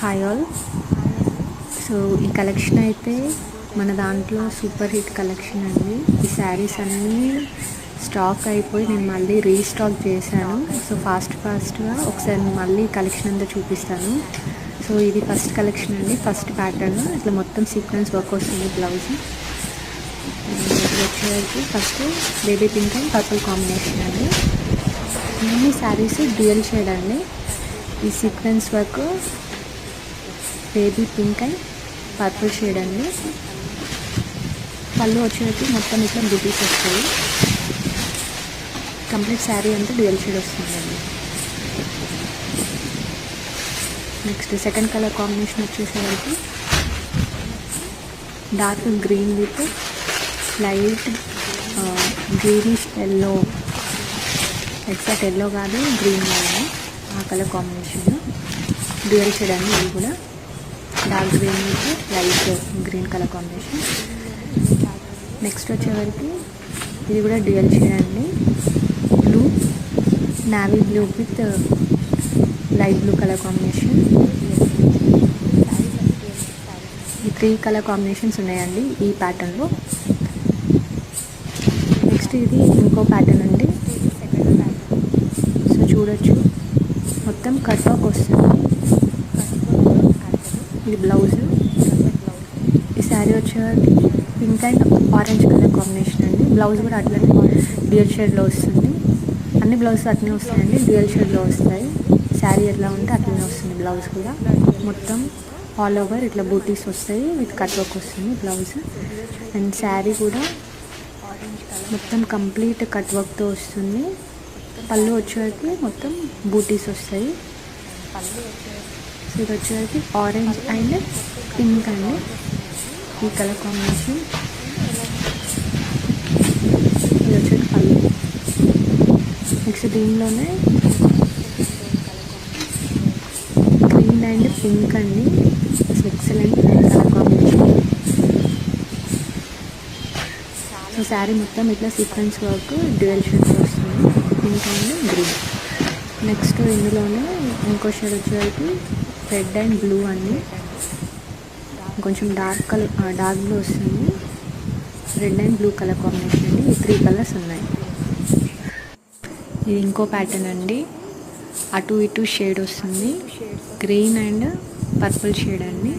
Hi all. So ఈ collection అయితే మన దాంట్లో సూపర్ హిట్ కలెక్షన్ అండి. ఈ శారీస్ అన్నీ స్టాక్ అయిపోయి నేను మళ్ళీ రీస్టాక్ చేశాను. సో ఫాస్ట్గా ఒకసారి మళ్ళీ కలెక్షన్ అంతా చూపిస్తాను. సో ఇది ఫస్ట్ కలెక్షన్ అండి, ఫస్ట్ ప్యాటర్న్. ఇట్లా మొత్తం సీక్వెన్స్ వర్క్ వస్తుంది బ్లౌజ్. వచ్చేసరికి first baby pink and purple combination అండి. అన్ని శారీస్ డ్యూయల్ షేడ్ అండి. ఈ sequence work baby pink and purple shade అండి. పళ్ళు వచ్చేసరికి మొత్తం ఇట్లా బుటీస్ వస్తాయి. కంప్లీట్ శారీ అంతా డ్యూయల్ షేడ్ వస్తుందండి. నెక్స్ట్ సెకండ్ కలర్ కాంబినేషన్ వచ్చేసరికి dark green with light greenish yellow, exact yellow కాదు గ్రీన్ కాదు, ఆ కలర్ కాంబినేషన్ డ్యూయల్ షేడ్ అండి. ఇది కూడా dark green with light green colour combination. Next వచ్చేవరకు ఇది కూడా డ్యూయల్ షేడ్ అండి. Blue, navy blue with light blue colour combination. ఈ 3 కలర్ కాంబినేషన్స్ ఉన్నాయండి ఈ ప్యాటర్న్లో. నెక్స్ట్ ఇది ఇంకో ప్యాటర్న్ అండి. సో చూడొచ్చు మొత్తం కట్ వర్క్ వస్తుంది. ఇది బ్లౌజ్. ఈ శారీ వచ్చేది pink and orange colour combination అండి. బ్లౌజ్ కూడా అట్లనే డ్యూయల్ షేడ్లో వస్తుంది. అన్ని బ్లౌజ్ అట్లనే వస్తాయండి, డ్యూయల్ షేడ్లో వస్తాయి. శారీ ఎట్లా ఉంటే అట్లనే వస్తుంది బ్లౌజ్ కూడా. మొత్తం ఆల్ ఓవర్ ఇట్లా బూటీస్ వస్తాయి, విత్ కట్ వర్క్ వస్తుంది బ్లౌజ్. అండ్ శారీ కూడా మొత్తం కంప్లీట్ కట్ వర్క్తో వస్తుంది. పళ్ళు వచ్చేసరికి మొత్తం బూటీస్ వస్తాయి. ఇది వచ్చేసరికి ఆరెంజ్ అండ్ పింక్ అండి, ఈ కలర్ కాంబినేషన్. ఇది వచ్చేసి పళ్ళు. నెక్స్ట్ దీనిలోనే గ్రీన్ అండ్ పింక్ అండి, excellent colour combination. So sari మొత్తం ఇట్లా సీక్వెన్స్ వర్క్ డ్యూయల్ షేడ్స్ వస్తుంది, పింక్ అండ్ గ్రీన్. నెక్స్ట్ ఇందులోనే ఇంకో షేడ్ వచ్చేసరికి రెడ్ అండ్ బ్లూ అండి. కొంచెం డార్క్ బ్లూ వస్తుంది. Red and blue colour combination అండి. ఈ 3 కలర్స్ ఉన్నాయి. ఇది ఇంకో ప్యాటర్న్ అండి. అటు ఇటు షేడ్ వస్తుంది, గ్రీన్ అండ్ పర్పుల్ షేడ్ అండి.